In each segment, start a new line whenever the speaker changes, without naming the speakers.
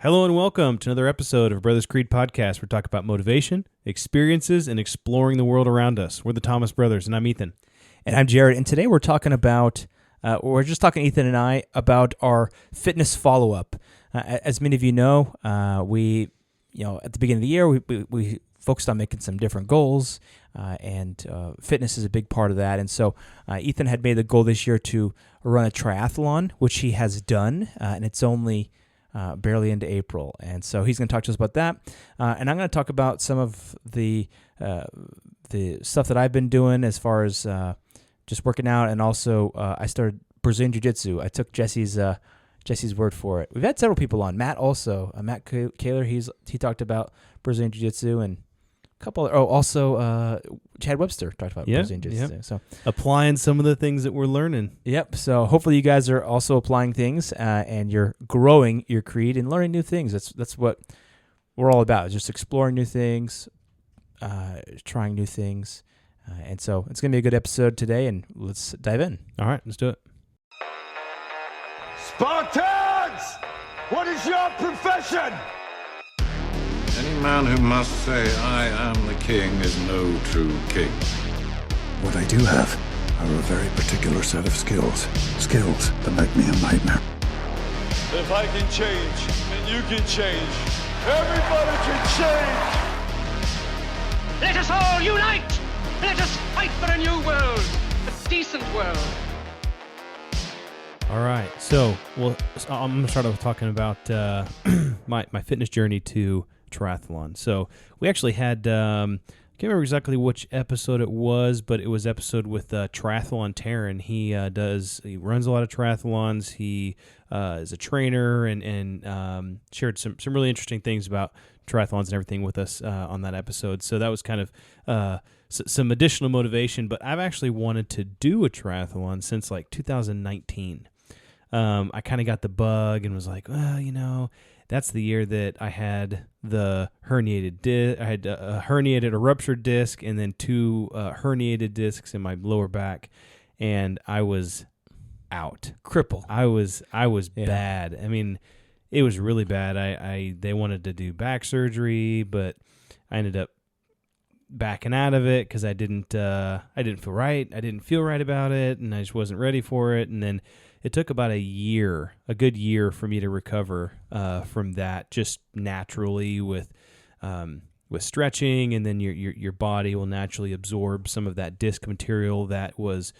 Hello and welcome to another episode of Brothers Creed Podcast. We're talking about motivation, experiences, and exploring the world around us. We're the Thomas Brothers, and I'm Ethan.
And I'm Jared, and today we're talking about, Ethan and I, about our fitness follow-up. As many of you know, at the beginning of the year, we focused on making some different goals, and fitness is a big part of that. And so Ethan had made the goal this year to run a triathlon, which he has done, and it's only barely into April. And so he's going to talk to us about that. And I'm going to talk about some of the stuff that I've been doing as far as just working out. And also I started Brazilian Jujitsu. I took Jesse's word for it. We've had several people on. Matt also. Matt Kaler, he talked about Brazilian Jiu-Jitsu, and a couple. Chad Webster talked about Brazilian Jiu-Jitsu.
Yep.
So
applying some of the things that we're learning.
Yep. So hopefully you guys are also applying things, and you're growing your creed and learning new things. That's what we're all about. Just exploring new things, trying new things, and so it's going to be a good episode today. And let's dive in.
All right, let's do it.
Spartans! What is your profession?
Any man who must say, I am the king, is no true king.
What I do have are a very particular set of skills. Skills that make me a nightmare.
If I can change, then you can change. Everybody can change!
Let us all unite! Let us fight for a new world, a decent world.
All right, so I'm going to start off talking about my fitness journey to triathlon. So we actually had, I can't remember exactly which episode it was, but it was episode with Triathlon Taryn. He runs a lot of triathlons. He is a trainer and shared some really interesting things about triathlons and everything with us on that episode. So that was kind of some additional motivation, but I've actually wanted to do a triathlon since like 2019. I kind of got the bug and was like, well, that's the year that I had the herniated disc. I had a ruptured disc, and then two herniated discs in my lower back, and I was out,
Cripple.
I was bad. I mean, it was really bad. They wanted to do back surgery, but I ended up backing out of it because I didn't feel right. I didn't feel right about it, and I just wasn't ready for it. And then it took about a good year for me to recover from that, just naturally with stretching, and then your body will naturally absorb some of that disc material that was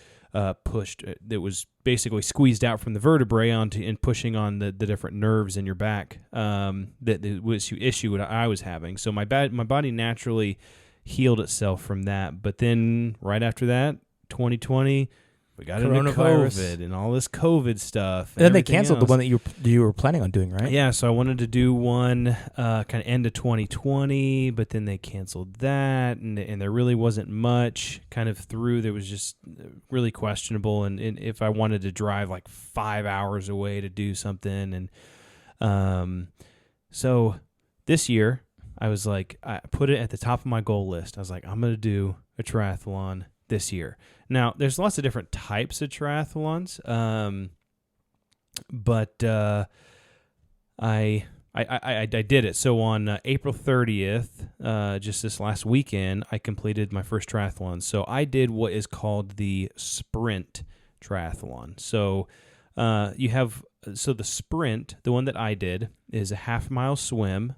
pushed, that was basically squeezed out from the vertebrae and pushing on the different nerves in your back. That was issue that I was having. So my body naturally healed itself from that. But then right after that, 2020. We got into COVID and all this COVID stuff.
And then they canceled the one that you were planning on doing, right?
Yeah, so I wanted to do one kind of end of 2020, but then they canceled that, and there really wasn't much kind of through. There was just really questionable, and if I wanted to drive like 5 hours away to do something. And so this year, I was like, I put it at the top of my goal list. I was like, I'm going to do a triathlon this year. Now, there's lots of different types of triathlons, but I did it. So on April 30th, just this last weekend, I completed my first triathlon. So I did what is called the sprint triathlon. So the sprint, the one that I did, is a half-mile swim,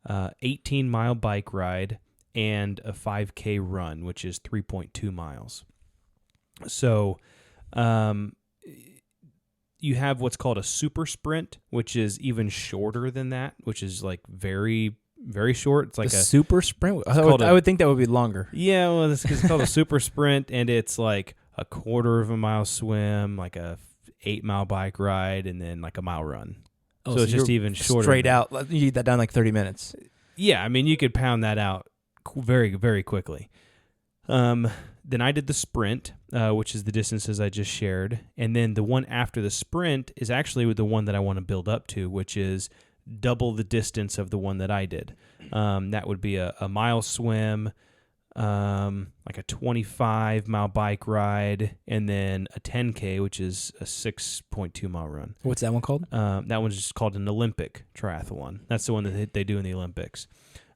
18-mile bike ride, and a 5K run, which is 3.2 miles. So you have what's called a super sprint, which is even shorter than that, which is like very, very short. It's like
a super sprint? I would think that would be longer.
Yeah, well, it's called a super sprint, and it's like a quarter of a mile swim, like a 8-mile bike ride, and then like a mile run. So it's just even shorter.
Straight out. You need that down like 30 minutes.
Yeah, I mean, you could pound that out very, very quickly. Then I did the sprint, which is the distances I just shared. And then the one after the sprint is actually the one that I want to build up to, which is double the distance of the one that I did. That would be a mile swim, like a 25-mile bike ride, and then a 10K, which is a 6.2-mile run.
What's that one called?
That one's just called an Olympic triathlon. That's the one that they do in the Olympics.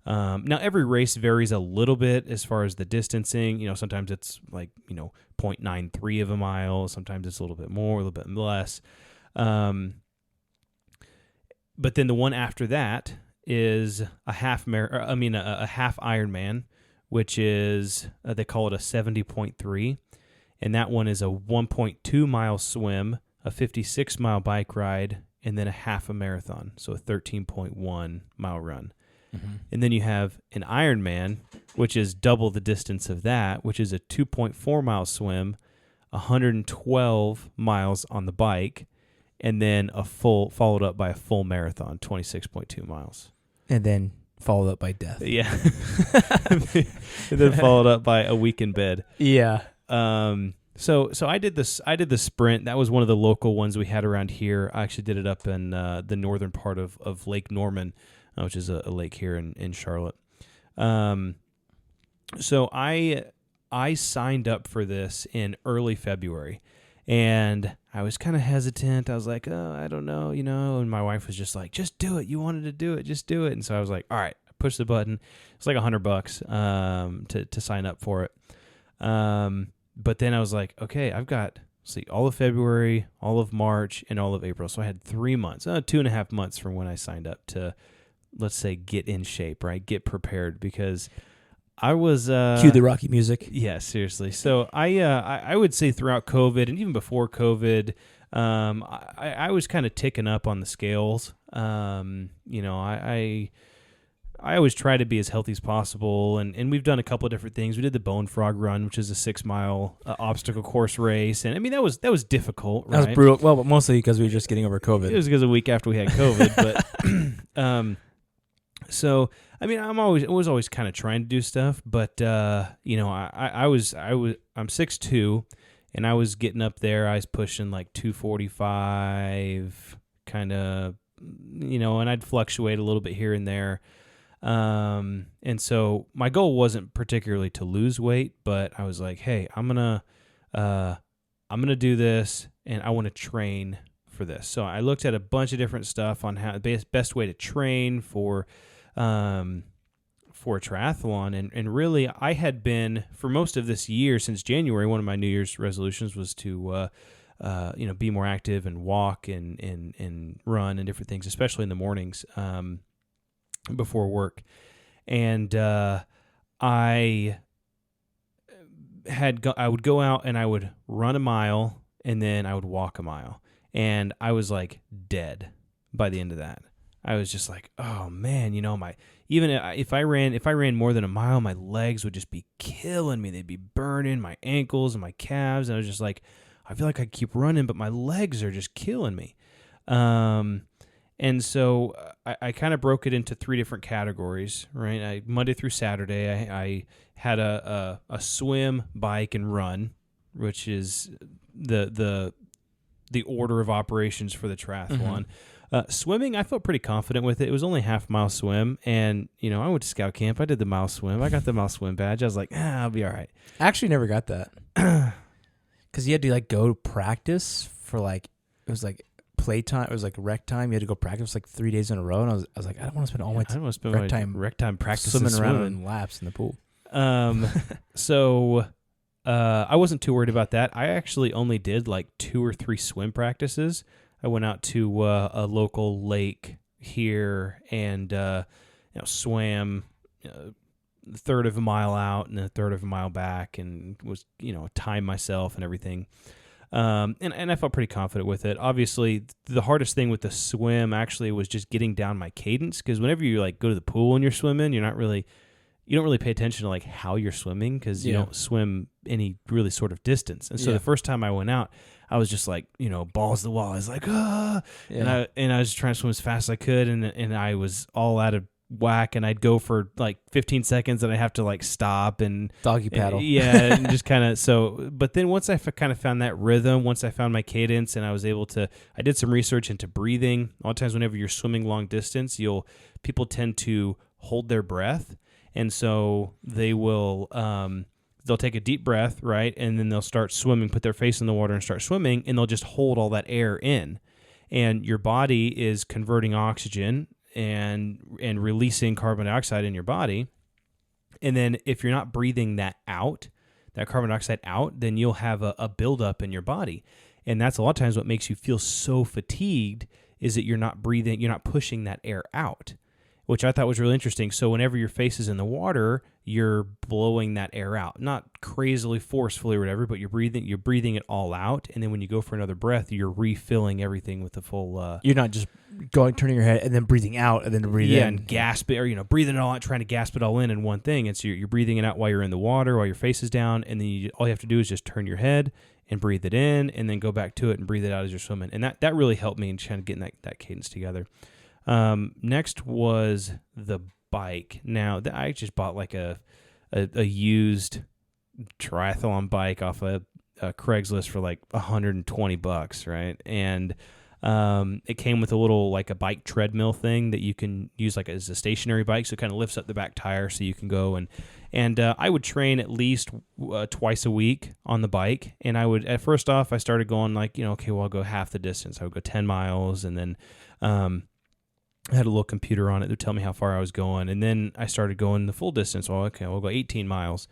Now, every race varies a little bit as far as the distancing. Sometimes it's like, 0.93 of a mile. Sometimes it's a little bit more, a little bit less. But then the one after that is a half Ironman, which is, they call it a 70.3. And that one is a 1.2 mile swim, a 56-mile bike ride, and then a half a marathon. So a 13.1 mile run. And then you have an Ironman, which is double the distance of that, which is a 2.4 mile swim, 112 miles on the bike, and then followed up by a full marathon, 26.2 miles.
And then followed up by death.
Yeah. And then followed up by a week in bed.
Yeah.
So I did the sprint. That was one of the local ones we had around here. I actually did it up in the northern part of Lake Norman, which is a lake here in Charlotte. So I signed up for this in early February, and I was kind of hesitant. I was like, oh, I don't know, and my wife was just like, just do it. You wanted to do it. Just do it. And so I was like, all right, I pushed the button. It's like $100 to sign up for it. But then I was like, okay, I've got, all of February, all of March, and all of April. So I had 3 months, 2.5 months from when I signed up to, let's say, get in shape, right? Get prepared, because I was...
Cue the Rocky music.
Yeah, seriously. So I would say throughout COVID, and even before COVID, I was kind of ticking up on the scales. I always try to be as healthy as possible, and we've done a couple of different things. We did the Bone Frog Run, which is a 6-mile obstacle course race, and I mean that was difficult. Right?
That was brutal. Well, but mostly because we were just getting over COVID.
It was because a week after we had COVID, but so I mean I was always kind of trying to do stuff, but I'm 6'2", and I was getting up there. I was pushing like 245, kind of, and I'd fluctuate a little bit here and there. And so my goal wasn't particularly to lose weight, but I was like, hey, I'm going to do this, and I want to train for this. So I looked at a bunch of different stuff on how the best way to train for a triathlon. And really I had been, for most of this year, since January, one of my New Year's resolutions was to, be more active and walk and run and different things, especially in the mornings, before work. And I would go out and I would run a mile, and then I would walk a mile, and I was like dead by the end of that. I was just like, oh man, if I ran more than a mile, my legs would just be killing me. They'd be burning my ankles and my calves, and I was just like, I feel like I keep running, but my legs are just killing me. And so I kind of broke it into 3 different categories, right? Monday through Saturday, I had a swim, bike, and run, which is the order of operations for the triathlon. Swimming, I felt pretty confident with it. It was only a half-mile swim, and I went to scout camp. I did the mile swim. I got the mile swim badge. I was like, I'll be all right.
I actually never got that because you had to go practice for it was playtime. It was rec time. You had to go practice 3 days in a row, and I was like, I don't want to spend all my rec time
practicing
swimming around in laps in the pool.
So I wasn't too worried about that. I actually only did 2 or 3 swim practices. I went out to a local lake here and swam a third of a mile out and a third of a mile back, and was timed myself and everything. And I felt pretty confident with it. Obviously, the hardest thing with the swim actually was just getting down my cadence, because whenever you go to the pool and you're swimming, you don't really pay attention to how you're swimming, because you don't swim any really sort of distance. And so the first time I went out, I was just balls to the wall. I was like, ah, and I was trying to swim as fast as I could, and I was all out of whack, and I'd go for 15 seconds, and I'd have to stop and
doggy paddle.
And just kind of but then once I kind of found that rhythm, once I found my cadence, and I was able to, I did some research into breathing. A lot of times whenever you're swimming long distance, people tend to hold their breath, And so they will they'll take a deep breath, right? And then they'll start swimming, put their face in the water and start swimming, and they'll just hold all that air in. And your body is converting oxygen and releasing carbon dioxide in your body. And then if you're not breathing that out, that carbon dioxide out, then you'll have a buildup in your body. And that's a lot of times what makes you feel so fatigued is that you're not breathing, you're not pushing that air out, which I thought was really interesting. So whenever your face is in the water, you're blowing that air out, not crazily forcefully or whatever, but you're breathing it all out. And then when you go for another breath, you're refilling everything with the full.
You're not just turning your head and then breathing out and then breathing in.
And gasp it, or breathing it all out, trying to gasp it all in one thing. And so you're breathing it out while you're in the water, while your face is down, and then all you have to do is just turn your head and breathe it in, and then go back to it and breathe it out as you're swimming. And that really helped me in kind of getting that cadence together. Next was the bike. Now, I just bought like a used triathlon bike off a Craigslist for like $120, right? And it came with a little like a bike treadmill thing that you can use like as a stationary bike, so it kind of lifts up the back tire so you can go and I would train at least twice a week on the bike. And I would, at first off, I started going like, okay, well, I'll go half the distance. I would go 10 miles, and then I had a little computer on it that would tell me how far I was going. And then I started going the full distance. Well, okay, we'll go 18 miles.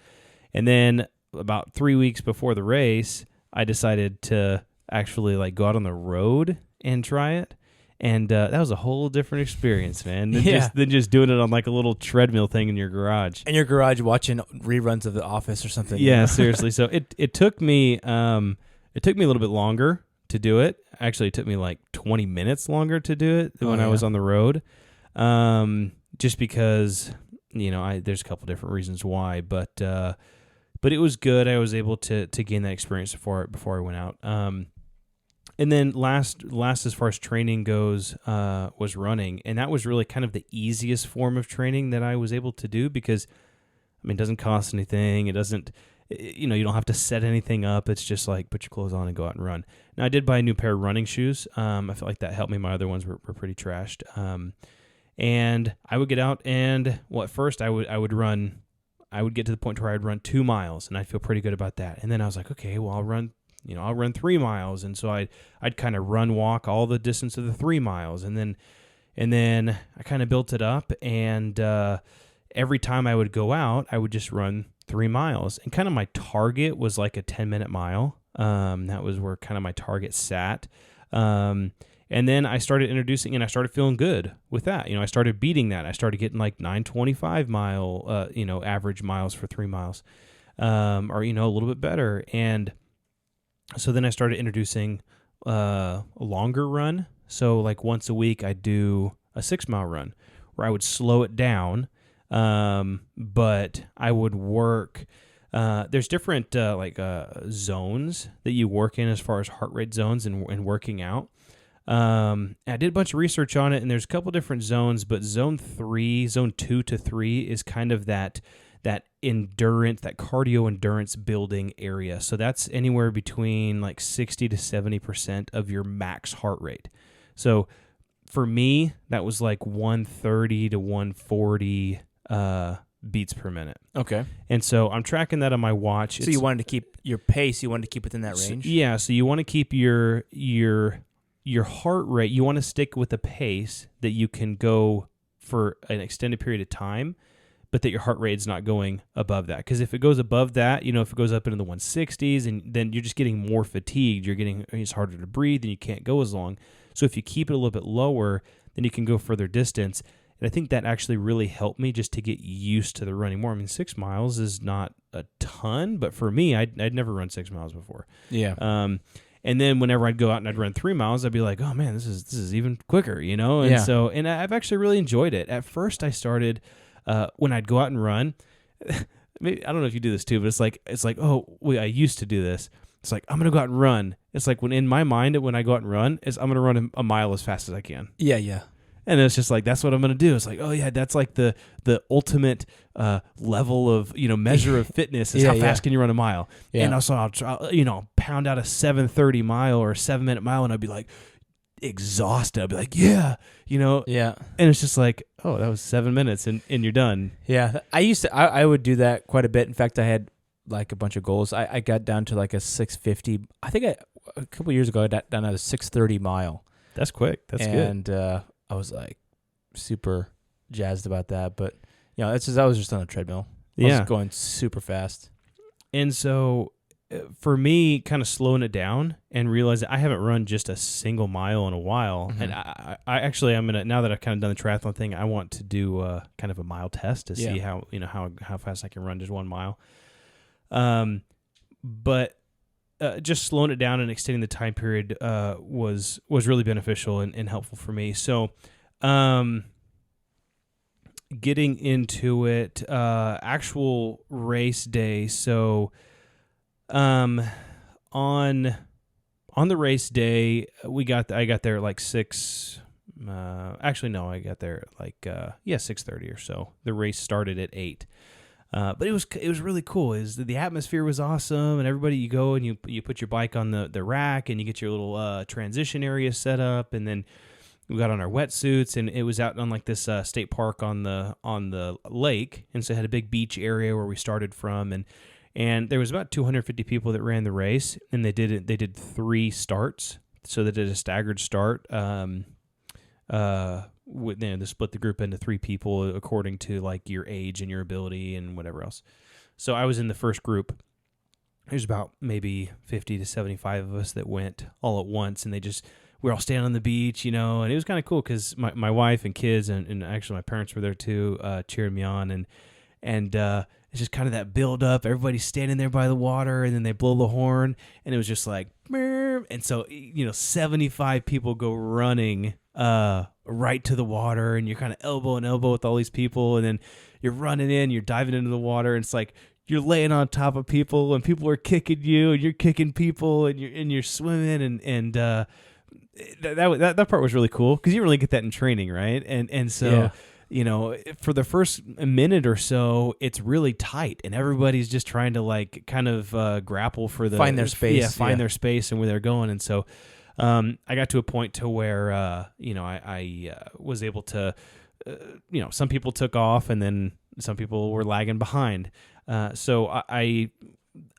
And then about 3 weeks before the race, I decided to actually like go out on the road and try it. And that was a whole different experience, man, than just doing it on like a little treadmill thing in your garage.
In your garage watching reruns of The Office or something.
Yeah, seriously. So it took me a little bit longer to do it. Actually, it took me like 20 minutes longer to do it than when I was on the road. Just because, there's a couple different reasons why, but it was good. I was able to gain that experience before I went out. And then last as far as training goes, was running. And that was really kind of the easiest form of training that I was able to do because, it doesn't cost anything. It doesn't, you don't have to set anything up. It's just like put your clothes on and go out and run. Now, I did buy a new pair of running shoes. I felt like that helped me. My other ones were pretty trashed. And I would get out and, at first I would run. I would get to the point where I'd run 2 miles, and I'd feel pretty good about that. And then I was like, okay, well, I'll run 3 miles. And so I'd kind of walk all the distance of the 3 miles. And then I kind of built it up. And every time I would go out, I would just run 3 miles. And kind of my target was like a 10-minute mile. That was where kind of my target sat. And then I started introducing, and I started feeling good with that. I started beating that. I started getting like 925 mile, average miles for 3 miles, or, a little bit better. And so then I started introducing a longer run. So like once a week, I'd do a 6-mile run where I would slow it down, but I would work. There's different zones that you work in as far as heart rate zones and working out. I did a bunch of research on it, and there's a couple different zones, but zone 2 to 3 is kind of that endurance, that cardio endurance building area. So that's anywhere between like 60 to 70% of your max heart rate. So for me, that was like 130 to 140 beats per minute.
Okay.
And so I'm tracking that on my watch.
So you wanted to keep your pace, you wanted to keep within that range?
So you want to keep your heart rate, you want to stick with a pace that you can go for an extended period of time, but that your heart rate is not going above that. Because if it goes above that, if it goes up into the 160s, and then you're just getting more fatigued, it's harder to breathe, and you can't go as long. So if you keep it a little bit lower, then you can go further distance. And I think that actually really helped me just to get used to the running more. 6 miles is not a ton, but for me, I'd never run 6 miles before.
Yeah.
And then whenever I'd go out and I'd run 3 miles, I'd be like, oh man, this is even quicker, And so, and I've actually really enjoyed it. At first I started, when I'd go out and run, maybe, I don't know if you do this too, but it's like, oh, wait, I used to do this. It's like, I'm going to go out and run. It's like when in my mind, when I go out and run, is I'm going to run a mile as fast as I can.
Yeah.
And it's just like, that's what I'm going to do. It's like, oh yeah, that's like the ultimate level of, measure of fitness is how fast can you run a mile. Yeah. And also I'll pound out a 7:30 mile or a 7-minute mile, and I'd be like, exhausted. I'd be like, yeah,
Yeah.
and it's just like, oh, that was 7 minutes and you're done.
Yeah. I would do that quite a bit. In fact, I had like a bunch of goals. I got down to like a 650. I think a couple of years ago, I got down to a 630 mile.
That's quick. That's good.
And I was like super jazzed about that. But, I was just on a treadmill. I was going super fast.
And so for me, kind of slowing it down and realizing I haven't run just a single mile in a while.
Mm-hmm.
And I actually, I'm going to, now that I've kind of done the triathlon thing, I want to do kind of a mile test to see how fast I can run just 1 mile. But just slowing it down and extending the time period was really beneficial and helpful for me. So getting into it, actual race day. So on the race day, I got there at like 6. Actually, no, I got there at like 6:30 or so. The race started at 8. But it was really cool. The atmosphere was awesome, and everybody, you go and you put your bike on the rack, and you get your little transition area set up, and then we got on our wetsuits, and it was out on like this state park on the lake, and so it had a big beach area where we started from, and there was about 250 people that ran the race, and they did 3 starts, so they did a staggered start. They split the group into 3 people according to like your age and your ability and whatever else. So I was in the first group. There's about maybe 50 to 75 of us that went all at once, and we were all standing on the beach, and it was kind of cool because my wife and kids and actually my parents were there too, cheering me on, and it's just kind of that build up. Everybody's standing there by the water, and then they blow the horn, and it was just like, and so 75 people go running right to the water, and you're kind of elbow and elbow with all these people, and then you're running in, you're diving into the water, and it's like you're laying on top of people, and people are kicking you, and you're kicking people, and you're swimming, and that part was really cool because you don't really get that in training, right? And so. For the first minute or so, it's really tight, and everybody's just trying to like kind of grapple for
find their space,
find their space and where they're going. And so, I got to a point to where I was able to, some people took off, and then some people were lagging behind. So I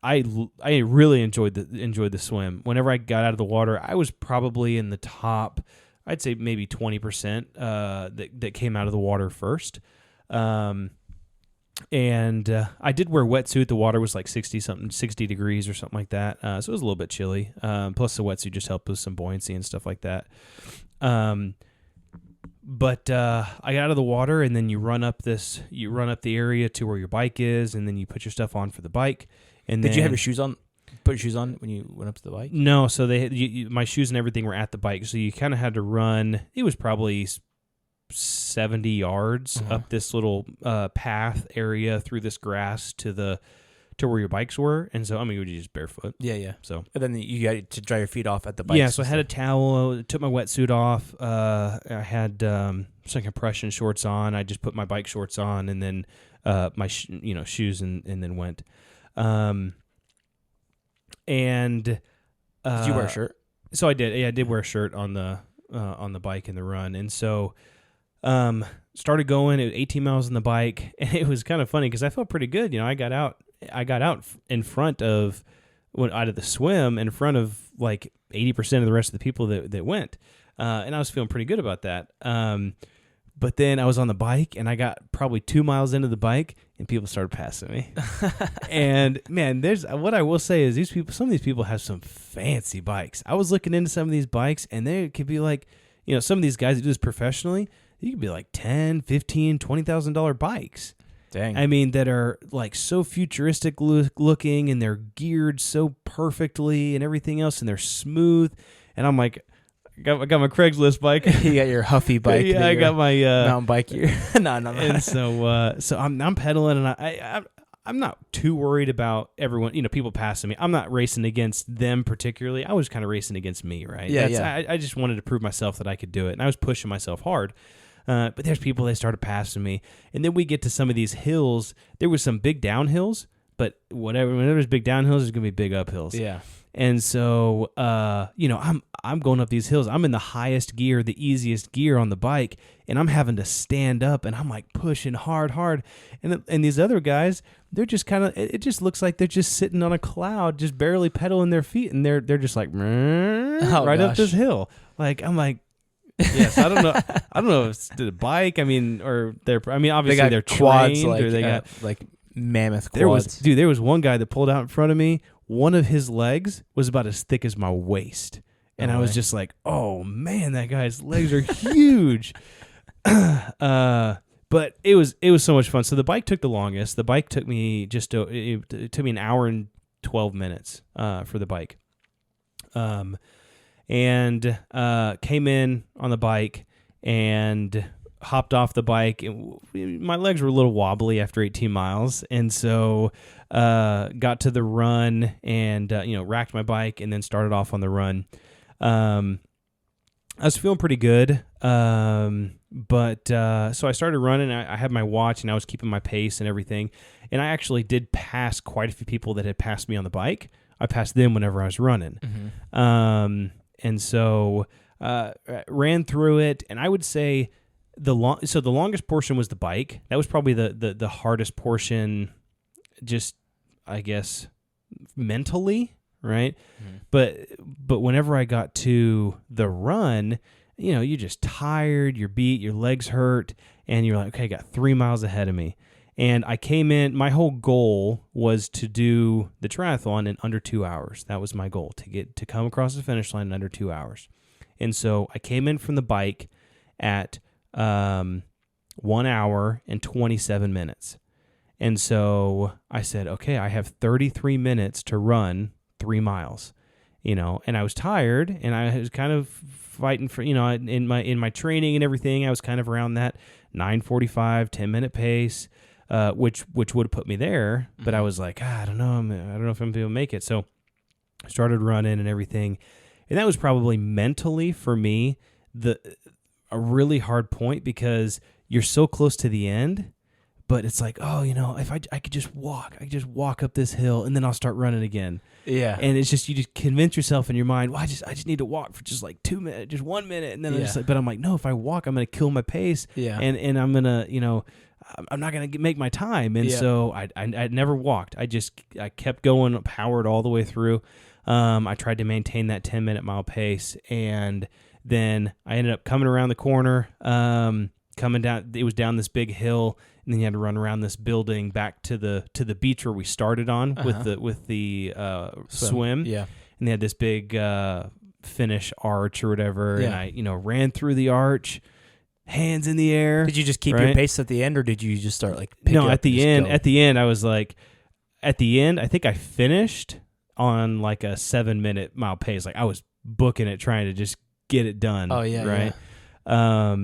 really enjoyed the swim. Whenever I got out of the water, I was probably in the top. I'd say maybe 20% that came out of the water first. And I did wear a wetsuit. The water was like 60 degrees or something like that. So it was a little bit chilly. Plus the wetsuit just helped with some buoyancy and stuff like that. But I got out of the water, and then you run up the area to where your bike is, and then you put your stuff on for the bike. And
did you have your shoes on? Put your shoes on when you went up to the bike?
No, so my shoes and everything were at the bike, so you kind of had to run. It was probably 70 yards up this little path area through this grass to where your bikes were, and so you were just barefoot.
Yeah.
So,
and then you got to dry your feet off at the bike.
Yeah, so I had a towel, took my wetsuit off. I had some compression shorts on. I just put my bike shorts on, and then my shoes, and then went. And
did you wear a shirt?
So I did. Yeah, I did wear a shirt on the bike in the run, and so started going. It was 18 miles on the bike, and it was kind of funny because I felt pretty good. I got out in front of out of the swim in front of like 80% of the rest of the people that went, and I was feeling pretty good about that. But then I was on the bike, and I got probably 2 miles into the bike, and people started passing me. And man, what I will say is some of these people have some fancy bikes. I was looking into some of these bikes, and they could be like, some of these guys that do this professionally, you could be like $10,000, $15,000, $20,000 bikes.
Dang.
That are like so futuristic looking, and they're geared so perfectly and everything else, and they're smooth. And I'm like, I got my Craigslist bike.
You got your Huffy bike.
Yeah, I got my
mountain bike here. No.
And so I'm pedaling, and I'm not too worried about everyone, people passing me. I'm not racing against them particularly. I was kind of racing against me, right?
Yeah.
I just wanted to prove myself that I could do it, and I was pushing myself hard. But there's people that started passing me, and then we get to some of these hills. There was some big downhills, but whenever there's big downhills, there's gonna be big uphills.
Yeah.
And so, I'm going up these hills. I'm in the highest gear, the easiest gear on the bike, and I'm having to stand up, and I'm like pushing hard. And these other guys, they're just kind of, it just looks like they're just sitting on a cloud, just barely pedaling their feet, and they're just like right up this hill. Like, I'm like, yes, I don't know. I don't know if it's the bike. I mean, or obviously they're
quads,
trained,
like,
or they got
like mammoth quads.
There was one guy that pulled out in front of me. One of his legs was about as thick as my waist, and I was just like, "Oh man, that guy's legs are huge." But it was so much fun. So the bike took the longest. The bike took me it took me an hour and 12 minutes for the bike. And came in on the bike and hopped off the bike. My legs were a little wobbly after 18 miles, and so got to the run and racked my bike and then started off on the run. I was feeling pretty good, but so I started running. I had my watch and I was keeping my pace and everything, and I actually did pass quite a few people that had passed me on the bike. I passed them whenever I was running. And so ran through it, and I would say the longest portion was the bike. That was probably the hardest portion, just I guess mentally, right? But whenever I got to the run, you're just tired, you're beat, your legs hurt, and you're like, okay, I got 3 miles ahead of me. And I came in, my whole goal was to do the triathlon in under 2 hours. That was my goal, to come across the finish line in under 2 hours. And so I came in from the bike at 1 hour and 27 minutes. And so I said, okay, I have 33 minutes to run 3 miles, and I was tired, and I was kind of fighting for, in my training and everything, I was kind of around that 9:45, 10-minute pace. Which would have put me there, but I was like, I don't know if I'm going to be able to make it. So I started running and everything, and that was probably mentally for me a really hard point, because you're so close to the end, but it's like, if I could just walk up this hill, and then I'll start running again. Yeah, and it's just, you just convince yourself in your mind, well, I just need to walk for just like 2 minutes, just 1 minute, and then but I'm like, no, if I walk, I'm going to kill my pace. Yeah, and I'm gonna, I'm not going to make my time. And so I never walked. I kept going, powered all the way through. I tried to maintain that 10-minute mile pace. And then I ended up coming around the corner, coming down. It was down this big hill, and then you had to run around this building back to the beach where we started on with the swim. Yeah. And they had this big finish arch or whatever. Yeah. And I, ran through the arch, hands in the air.
Did you just keep your pace at the end, or did you just start like pick
No,
up
at the end. At the end, I was like, I think I finished on like a 7-minute mile pace. Like, I was booking it, trying to just get it done.
Oh yeah,
right. Yeah.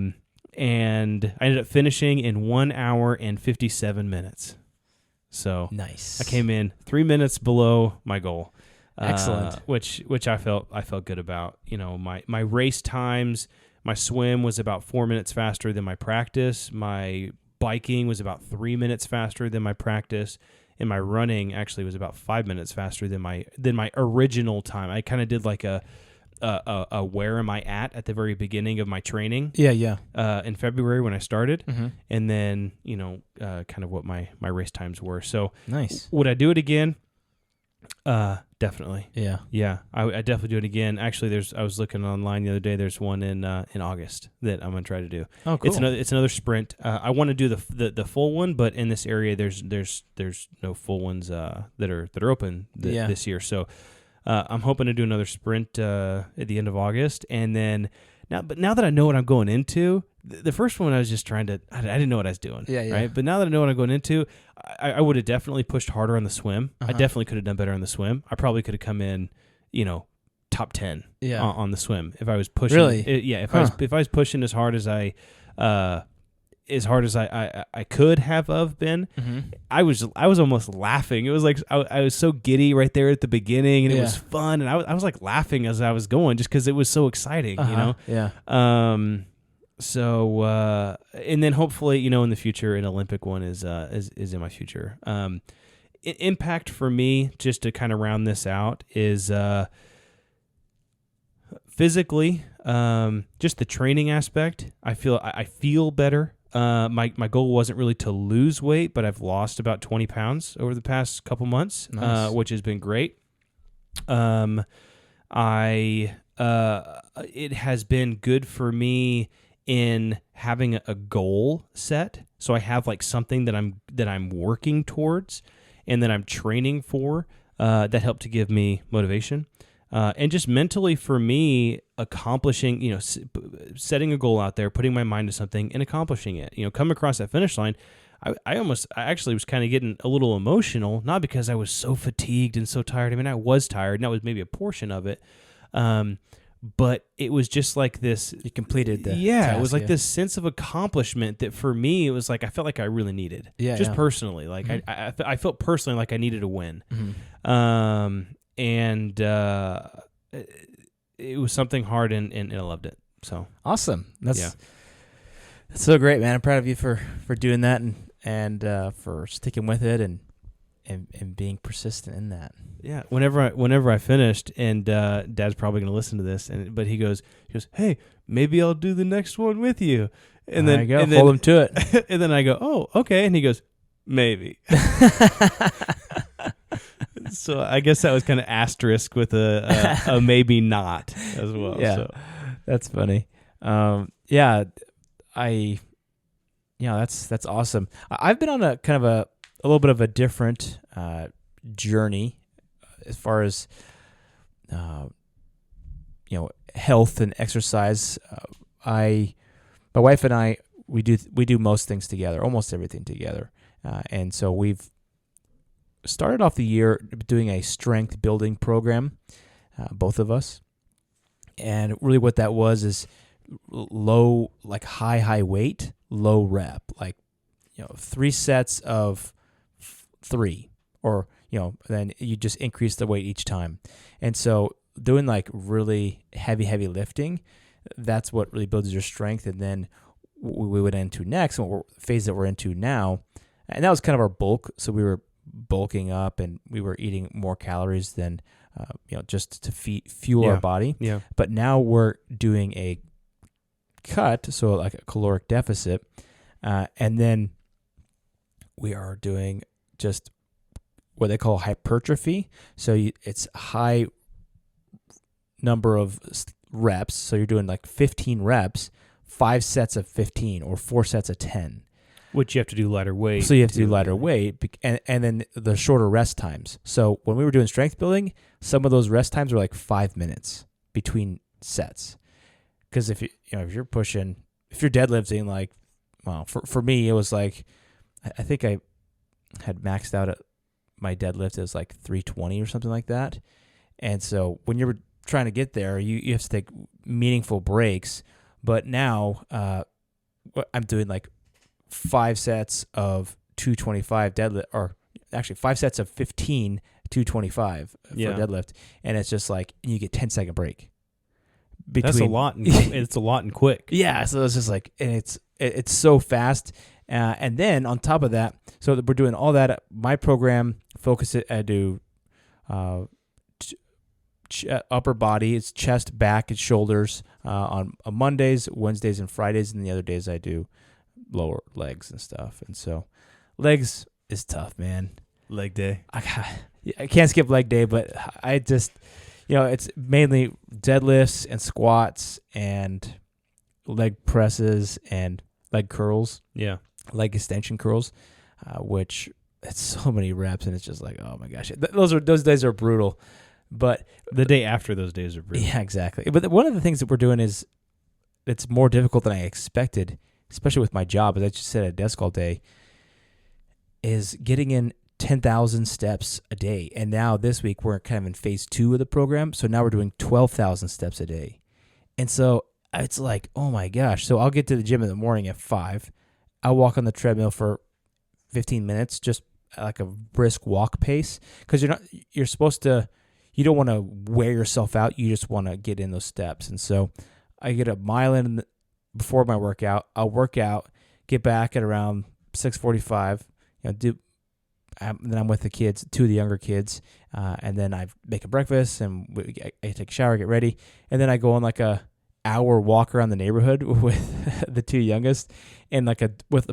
And I ended up finishing in 1 hour and 57 minutes. So
nice.
I came in 3 minutes below my goal.
Excellent.
Which I felt good about. My race times. My swim was about 4 minutes faster than my practice. My biking was about 3 minutes faster than my practice, and my running actually was about 5 minutes faster than my original time. I kind of did like a where am I at the very beginning of my training.
Yeah.
In February when I started, and then kind of what my race times were. So
nice.
Would I do it again? Definitely.
Yeah.
I definitely do it again. Actually, I was looking online the other day. There's one in August that I'm gonna try to do.
Oh, cool.
It's another sprint. I want to do the full one, but in this area, there's no full ones that are open this year. So I'm hoping to do another sprint at the end of August, and then now that I know what I'm going into. The first one I was just I didn't know what I was doing. Yeah. Right. But now that I know what I'm going into, I would have definitely pushed harder on the swim. I definitely could have done better on the swim. I probably could have come in, top 10 on the swim if I was pushing.
Really?
If I was pushing as hard as I could have been. I was almost laughing. It was like I was so giddy right there at the beginning, and it was fun, and I was like laughing as I was going just because it was so exciting.
Yeah.
So, and then hopefully, in the future, an Olympic one is in my future. impact for me, just to kind of round this out, is physically, just the training aspect, I feel better. My goal wasn't really to lose weight, but I've lost about 20 pounds over the past couple months,
Nice.
which has been great. It has been good for me in having a goal set. So I have like something that I'm working towards and that I'm training for, that helped to give me motivation. And just mentally for me, accomplishing, setting a goal out there, putting my mind to something and accomplishing it, come across that finish line. I actually was kind of getting a little emotional, not because I was so fatigued and so tired. I mean, I was tired, and that was maybe a portion of it. But it was just like this.
You completed the
task, it was like
yeah.
this sense of accomplishment that for me, it was like I felt like I really needed.
Yeah,
just
yeah.
personally. Like I felt personally like I needed a win.
Mm-hmm.
It was something hard, and I loved it. So
awesome. That's so great, man. I'm proud of you for doing that and for sticking with it and being persistent in that.
Yeah. Whenever I finished, and Dad's probably going to listen to this, but he goes, hey, maybe I'll do the next one with you. And
there
then
you go.
and
Hold
then,
him to it.
And then I go, oh, okay. And he goes, maybe. So I guess that was kind of asterisk with a maybe not as well.
Yeah,
so.
That's funny. That's awesome. I've been on a kind of a little bit of a different journey as far as health and exercise. My wife and I we do most things together, almost everything together, and so we've started off the year doing a strength building program, both of us, and really what that was is low, like high weight, low rep, like 3 sets of 3, or then you just increase the weight each time. And so doing like really heavy lifting, that's what really builds your strength. And then we went into next, and phase that we're into now, and that was kind of our bulk. So we were bulking up, and we were eating more calories than just to fuel our body.
Yeah.
But now we're doing a cut, so like a caloric deficit, and then we are doing just what they call hypertrophy. So it's high number of reps. So you're doing like 15 reps, 5 sets of 15 or 4 sets of 10.
Which you have to do lighter weight.
So you have to do lighter weight, and then the shorter rest times. So when we were doing strength building, some of those rest times were like 5 minutes between sets. Because if you're pushing, if you're deadlifting, like, well, for me it was like, I think I had maxed out at my deadlift. It was like 320 or something like that. And so when you're trying to get there, you have to take meaningful breaks. But now I'm doing like 5 sets of 225 deadlift, or actually 5 sets of 15 225 for deadlift, and it's just like you get 10-second break.
That's a lot. It's a lot and quick.
Yeah, so it's just like, and it's so fast. And then on top of that, so we're doing all that. My program I do upper body. It's chest, back, and shoulders on Mondays, Wednesdays, and Fridays, and the other days I do lower legs and stuff. And so legs is tough, man.
Leg day.
I can't skip leg day, but I just, it's mainly deadlifts and squats and leg presses and leg curls.
Yeah.
Leg extension curls, which it's so many reps, and it's just like, oh my gosh, those days are brutal. But
the day after those days are brutal.
Yeah, exactly. But one of the things that we're doing is it's more difficult than I expected, especially with my job, as I just sat at a desk all day, is getting in 10,000 steps a day. And now this week we're kind of in phase 2 of the program. So now we're doing 12,000 steps a day. And so it's like, oh my gosh. So I'll get to the gym in the morning at 5. I'll walk on the treadmill for 15 minutes, just like a brisk walk pace. Because you're supposed to, you don't want to wear yourself out. You just want to get in those steps. And so I get a mile in before my workout. I'll work out, get back at around 6:45, do then I'm with the kids, 2 of the younger kids, and then I make a breakfast, and I take a shower, get ready, and then I go on like a hour walk around the neighborhood with the 2 youngest, and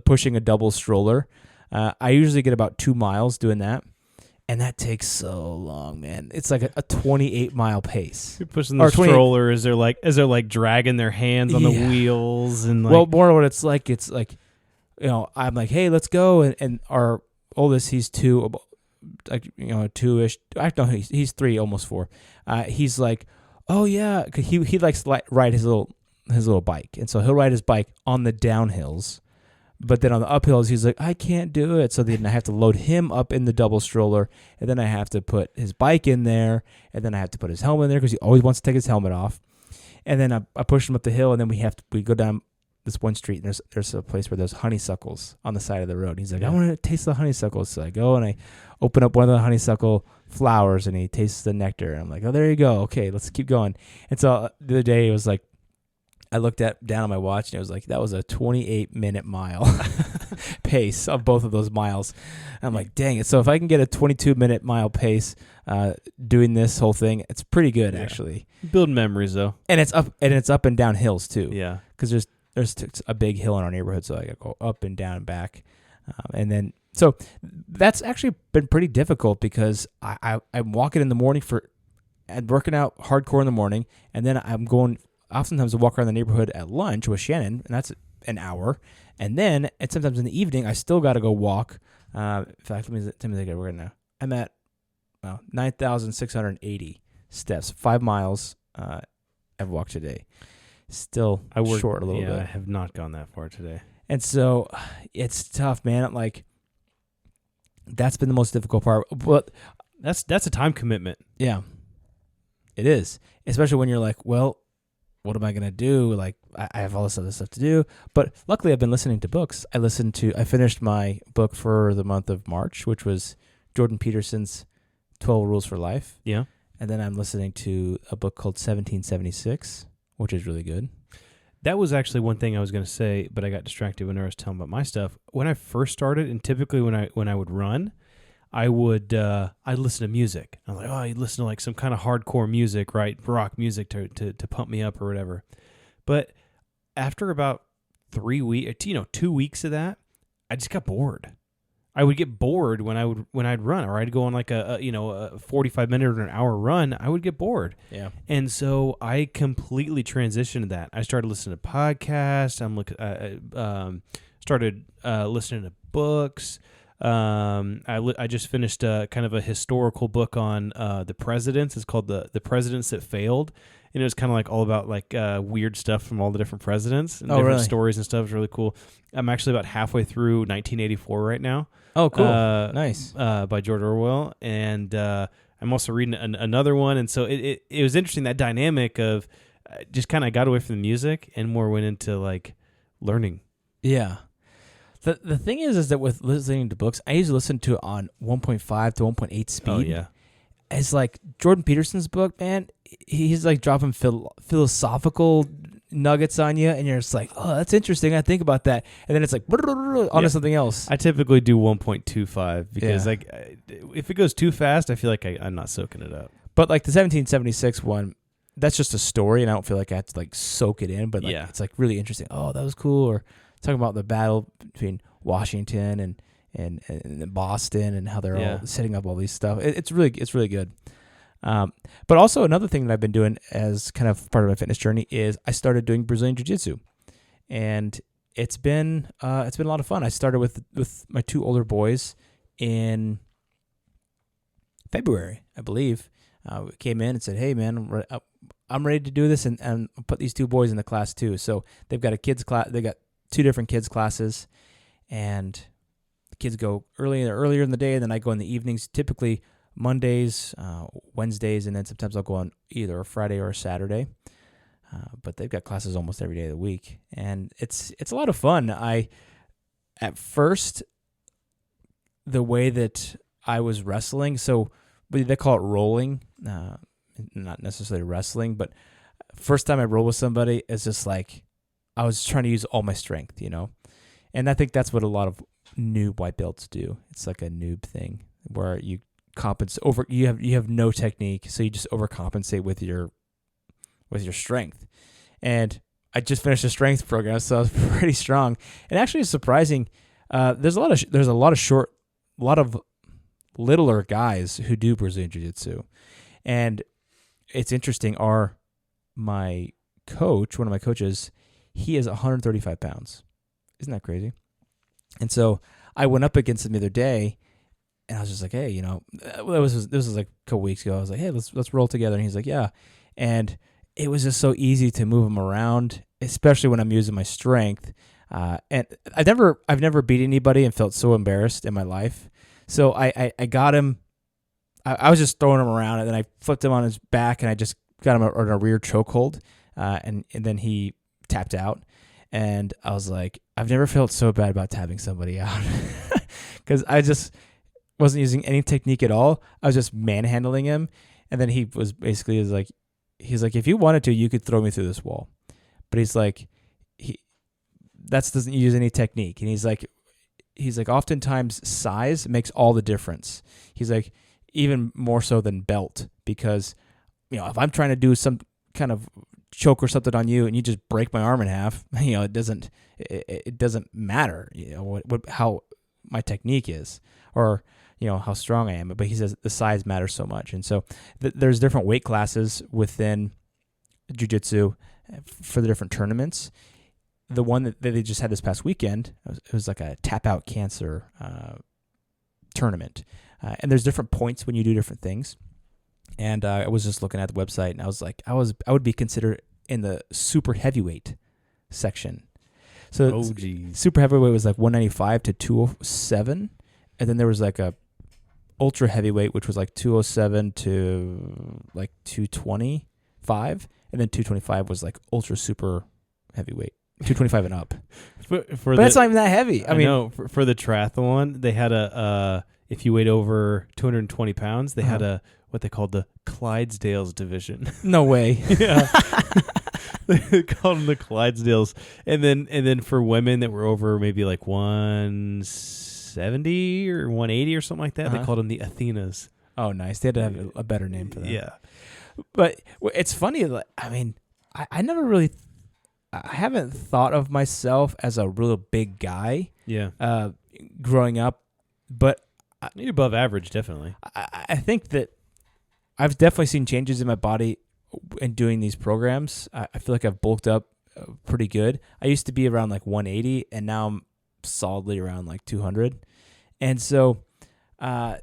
pushing a double stroller. I usually get about 2 miles doing that, and that takes so long, man. It's like a 28-mile pace.
You're pushing the stroller as they're like dragging their hands on the wheels, and
well, more what it's like, I'm like, hey, let's go, and our oldest, he's 2, like 2-ish. I don't know, he's 3, almost 4. He's like, oh yeah, 'cause he likes to ride his little bike, and so he'll ride his bike on the downhills. But then on the uphills, he's like, I can't do it. So then I have to load him up in the double stroller, and then I have to put his bike in there, and then I have to put his helmet in there because he always wants to take his helmet off. And then I push him up the hill, and then we go down this one street, and there's a place where there's honeysuckles on the side of the road. He's like, I want to taste the honeysuckles. So I go and I open up one of the honeysuckle flowers, and he tastes the nectar. And I'm like, oh, there you go. Okay, let's keep going. And so the other day, it was like, I looked down on my watch, and it was like, that was a 28-minute mile pace of both of those miles. I'm like, dang it. So if I can get a 22-minute mile pace doing this whole thing, it's pretty good, actually.
Build memories, though.
And it's up and down hills, too.
Yeah.
Because there's a big hill in our neighborhood, so I got to go up and down and back. And then, so that's actually been pretty difficult because I'm walking in the morning and working out hardcore in the morning, and then I'm going oftentimes to walk around the neighborhood at lunch with Shannon, and that's an hour. And then, sometimes in the evening, I still got to go walk. In fact, let me think right now. I'm at 9,680 steps, 5 miles I've walked today. Still short a little bit.
I have not gone that far today.
And so it's tough, man. Like, that's been the most difficult part. But
that's a time commitment.
Yeah, it is. Especially when you're like, well, what am I going to do? Like, I have all this other stuff to do. But luckily, I've been listening to books. I finished my book for the month of March, which was Jordan Peterson's 12 Rules for Life.
Yeah.
And then I'm listening to a book called 1776, which is really good.
That was actually one thing I was going to say, but I got distracted when I was telling about my stuff. When I first started, and typically when I would run, I'd listen to music. I'm like, oh, you listen to like some kind of hardcore music, right? Rock music to pump me up or whatever. But after about 3 weeks, 2 weeks of that, I just got bored. I would get bored when I'd run, or I'd go on like a 45-minute or an hour run. I would get bored.
Yeah.
And so I completely transitioned to that. I started listening to podcasts. Started listening to books. I just finished kind of a historical book on the presidents. It's called the Presidents That Failed, and it was kind of like all about like weird stuff from all the different presidents and different stories and stuff. It's really cool. I'm actually about halfway through 1984 right now.
Oh, cool! Nice.
By George Orwell, and I'm also reading another one, and so it was interesting, that dynamic of just kind of got away from the music and more went into like learning.
Yeah. The thing is that with listening to books, I usually listen to it on 1.5 to 1.8 speed.
Oh, yeah.
It's like Jordan Peterson's book, man, he's like dropping philosophical nuggets on you, and you're just like, oh, that's interesting. I think about that. And then it's like, onto something else.
I typically do 1.25 because like if it goes too fast, I feel like I'm not soaking it up.
But like the 1776 one, that's just a story, and I don't feel like I have to like soak it in, but like it's like really interesting. Oh, that was cool. Or talking about the battle between Washington and Boston and how they're all setting up all these stuff. It's really good. But also another thing that I've been doing as kind of part of my fitness journey is I started doing Brazilian Jujitsu, and it's been a lot of fun. I started with my 2 older boys in February, I believe. We came in and said, "Hey, man, I'm ready to do this," and put these 2 boys in the class too. So they've got a kids class. They got 2 different kids classes, and the kids go earlier in the day, and then I go in the evenings. Typically Mondays, Wednesdays, and then sometimes I'll go on either a Friday or a Saturday. But they've got classes almost every day of the week, and it's a lot of fun. At first, the way that I was wrestling, so they call it rolling, not necessarily wrestling, but first time I roll with somebody, it's just like I was trying to use all my strength, and I think that's what a lot of noob white belts do. It's like a noob thing where you you have no technique, so you just overcompensate with your strength. And I just finished a strength program, so I was pretty strong. And actually, it's surprising. There's a lot of littler guys who do Brazilian Jiu-Jitsu, and it's interesting. My coach, one of my coaches, he is 135 pounds. Isn't that crazy? And so I went up against him the other day, and I was just like, hey, this was like a couple weeks ago. I was like, hey, let's roll together. And he's like, yeah. And it was just so easy to move him around, especially when I'm using my strength. And I've never beat anybody and felt so embarrassed in my life. So I got him. I was just throwing him around, and then I flipped him on his back, and I just got him on a rear chokehold, and then he tapped out. And I was like, I've never felt so bad about tapping somebody out, because I just wasn't using any technique at all. I was just manhandling him, and then he was basically he's like, if you wanted to, you could throw me through this wall, but he's like, that doesn't use any technique, and he's like, oftentimes size makes all the difference. He's like, even more so than belt, because if I'm trying to do some kind of choke or something on you and you just break my arm in half, it doesn't matter, how my technique is, or how strong I am. But he says the size matters so much, and so there's different weight classes within jiu-jitsu for the different tournaments. The one that they just had this past weekend, it was like a tap out cancer tournament, and there's different points when you do different things. And I was just looking at the website, and I was like, I would be considered in the super heavyweight section. So super heavyweight was like 195 to 207, and then there was like a ultra heavyweight, which was like 207 to like 225, and then 225 was like ultra super heavyweight, 225 and up. But that's not even that heavy. I mean,
for the triathlon, they had if you weighed over 220 pounds, they had what they called the Clydesdales division.
No way.
Yeah. They called them the Clydesdales. And then for women that were over maybe like 170 or 180 or something like that, they called them the Athenas.
Oh, nice. They had to have a better name for that.
Yeah.
But it's funny. I mean, I never really, I haven't thought of myself as a real big guy.
Yeah.
Growing up, but
you're above average, definitely.
I think that I've definitely seen changes in my body in doing these programs. I feel like I've bulked up pretty good. I used to be around like 180, and now I'm solidly around like 200. And so, and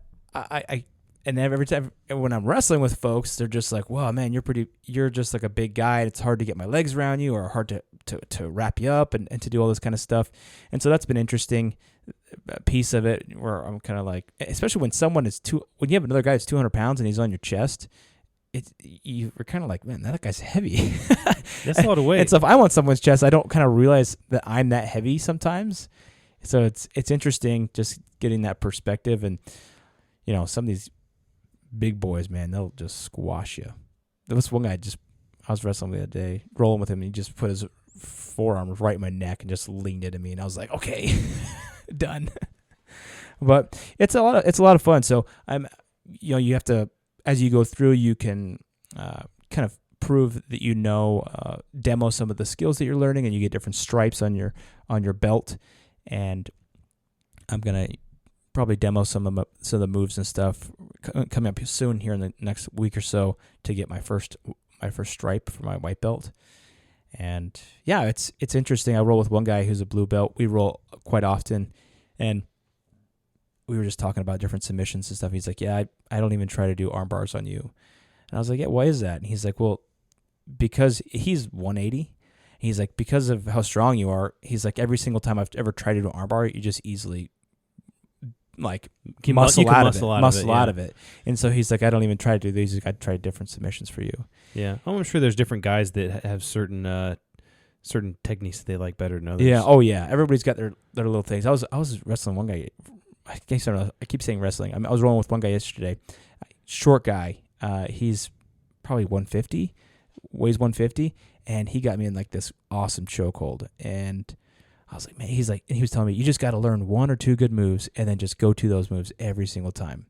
every time when I'm wrestling with folks, they're just like, "Wow, man, you're just like a big guy. It's hard to get my legs around you, or hard to wrap you up and to do all this kind of stuff." And so that's been interesting piece of it, where I'm kind of like, especially when when you have another guy that's 200 pounds and he's on your chest, you're kind of like, man, that guy's heavy.
That's a lot of weight.
And so if I want someone's chest, I don't kind of realize that I'm that heavy sometimes. So it's interesting just getting that perspective. And some of these big boys, man, they'll just squash you. There was one guy I was wrestling the other day, rolling with him, and he just put his forearm right in my neck and just leaned into me, and I was like, okay, done. But it's a lot of fun. So you have to, as you go through, you can kind of prove that demo some of the skills that you're learning, and you get different stripes on your belt. And I'm gonna probably demo some of the moves and stuff coming up soon here in the next week or so to get my first stripe for my white belt. And yeah, it's interesting. I roll with one guy who's a blue belt. We roll quite often, and we were just talking about different submissions and stuff. He's like, yeah, I don't even try to do arm bars on you. And I was like, yeah, why is that? And he's like, well, because he's 180. He's like, because of how strong you are, he's like, every single time I've ever tried to do an arm bar, you just easily like muscle out of it. And so he's like, I don't even try to do these. I try different submissions for you.
Yeah. I'm sure there's different guys that have certain techniques that they like better than others.
Yeah. Oh yeah. Everybody's got their little things. I was wrestling one guy. I keep saying wrestling. I was rolling with one guy yesterday, short guy. He's probably 150, weighs 150, and he got me in like this awesome chokehold. And I was like, man, and he was telling me, you just got to learn 1 or 2 good moves and then just go to those moves every single time.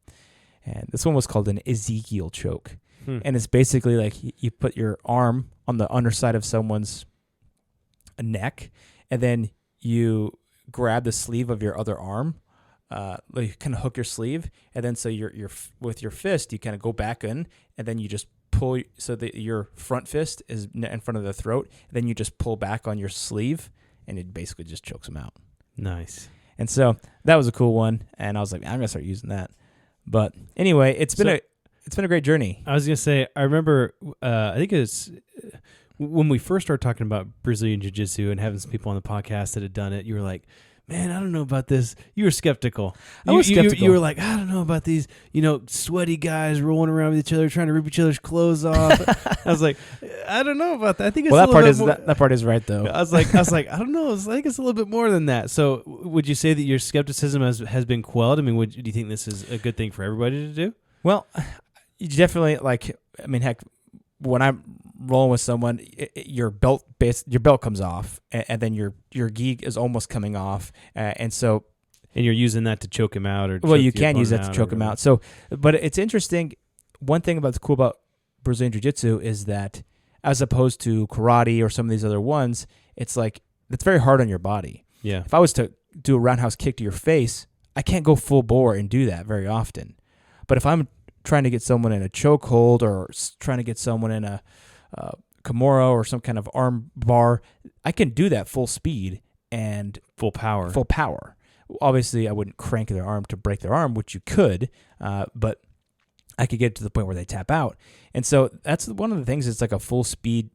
And this one was called an Ezekiel Choke. And it's basically like you put your arm on the underside of someone's neck, and then you grab the sleeve of your other arm, like you kind of hook your sleeve, and then so you're with your fist, you kind of go back in, and then you just pull so that your front fist is in front of the throat, and then you just pull back on your sleeve, and it basically just chokes them out.
Nice.
And so that was a cool one, and I was like, I'm gonna start using that. But anyway, it's been a great journey.
I was gonna say, I remember, I think it was when we first started talking about Brazilian Jiu-Jitsu and having some people on the podcast that had done it. You were like, man, I don't know about this. You were skeptical.
I was skeptical.
You were like, I don't know about these, sweaty guys rolling around with each other, trying to rip each other's clothes off. I was like, I don't know about that. I think it's
that part is right though.
I was like, I don't know. I think it's a little bit more than that. So, would you say that your skepticism has been quelled? I mean, do you think this is a good thing for everybody to do?
Well, you definitely heck, when I'm rolling with someone, your belt comes off, and then your gi is almost coming off, and
you're using that to choke him out,
you can use that to choke him out. So, but it's interesting. One thing that's cool about Brazilian Jiu-Jitsu is that, as opposed to karate or some of these other ones, it's like it's very hard on your body.
Yeah.
If I was to do a roundhouse kick to your face, I can't go full bore and do that very often. But if I'm trying to get someone in a chokehold or trying to get someone in a Kimura or some kind of arm bar, I can do that full speed and
full power.
Obviously, I wouldn't crank their arm to break their arm, which you could, but I could get to the point where they tap out. And so that's one of the things. It's like a full speed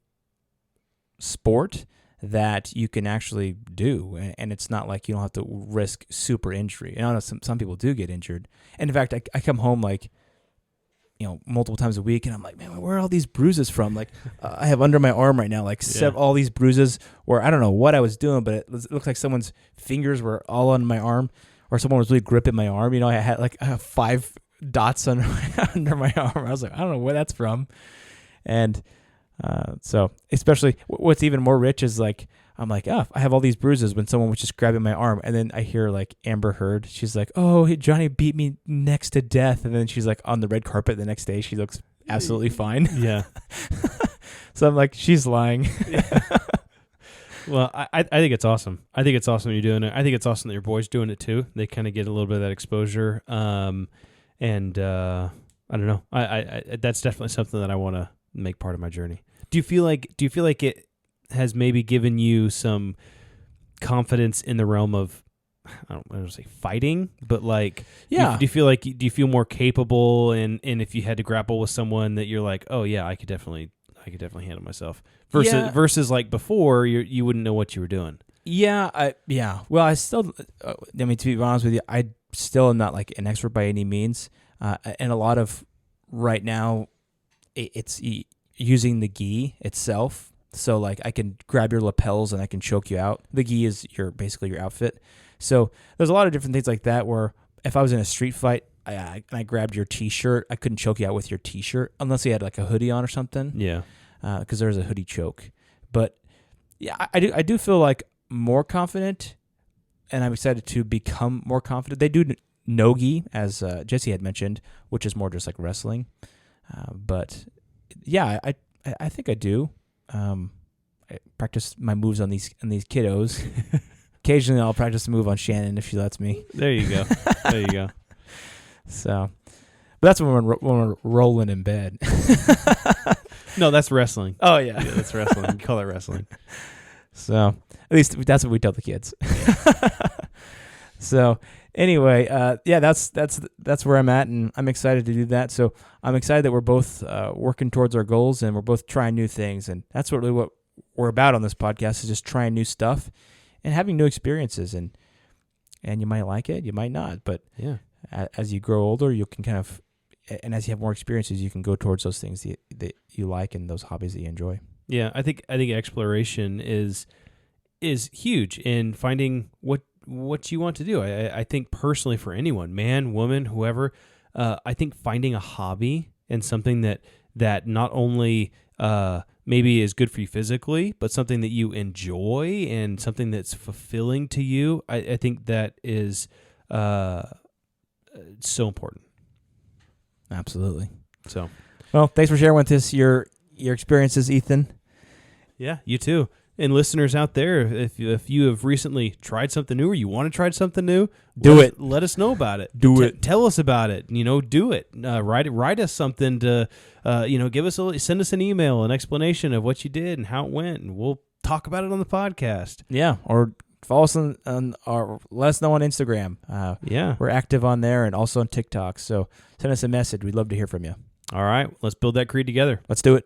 sport that you can actually do, and it's not like you don't have to risk super injury. And I know some people do get injured. And in fact, I come home multiple times a week, and I'm like, man, where are all these bruises from? Like, I have under my arm right now, all these bruises where I don't know what I was doing, but it looks like someone's fingers were all on my arm, or someone was really gripping my arm. I had 5 dots under my arm. I was like, I don't know where that's from. And so especially what's even more rich is I'm like, I have all these bruises when someone was just grabbing my arm. And then I hear Amber Heard. She's like, oh, Johnny beat me next to death. And then she's like on the red carpet the next day. She looks absolutely fine.
Yeah.
So I'm like, she's lying.
Well, I think it's awesome. I think it's awesome you're doing it. I think it's awesome that your boy's doing it too. They kind of get a little bit of that exposure. And I don't know. I that's definitely something that I want to make part of my journey. Do you feel like it has maybe given you some confidence in the realm of, I don't want to say fighting, but
yeah.
Do you feel more capable, and if you had to grapple with someone that you're like, oh yeah, I could definitely handle myself, versus like before you wouldn't know what you were doing.
Yeah. Well, I still, to be honest with you, I still am not an expert by any means. And a lot of right now, it's using the gi itself. So I can grab your lapels and I can choke you out. The gi is basically your outfit. So there's a lot of different things like that where if I was in a street fight and I grabbed your t-shirt, I couldn't choke you out with your t-shirt unless you had a hoodie on or something.
Yeah.
Because there's a hoodie choke. But yeah, I do feel more confident, and I'm excited to become more confident. They do no-gi, as Jesse had mentioned, which is more just wrestling. But yeah, I think I do. I practice my moves on these kiddos. Occasionally, I'll practice a move on Shannon if she lets me.
There you go.
So, but that's when we're rolling in bed.
No, that's wrestling.
Oh yeah,
that's wrestling. You call that wrestling.
So at least that's what we tell the kids. So anyway, that's where I'm at, and I'm excited to do that. So I'm excited that we're both working towards our goals, and we're both trying new things, and that's really what we're about on this podcast, is just trying new stuff and having new experiences. And you might like it, you might not, but
yeah,
as you grow older, you can and as you have more experiences, you can go towards those things that you like and those hobbies that you enjoy.
Yeah, I think exploration is huge in finding what you want to do. I think personally, for anyone, man, woman, whoever, I think finding a hobby and something that not only maybe is good for you physically, but something that you enjoy and something that's fulfilling to you, I think that is so important.
Absolutely.
So,
well, thanks for sharing with us your experiences, Ethan.
Yeah, you too. And listeners out there, if you have recently tried something new or you want to try something new, let us know about it. Tell us about it. Do it. Write us something to, send us an email, an explanation of what you did and how it went, and we'll talk about it on the podcast.
Yeah, or follow us or let us know on Instagram. We're active on there and also on TikTok. So send us a message. We'd love to hear from you.
All right, let's build that creed together.
Let's do it.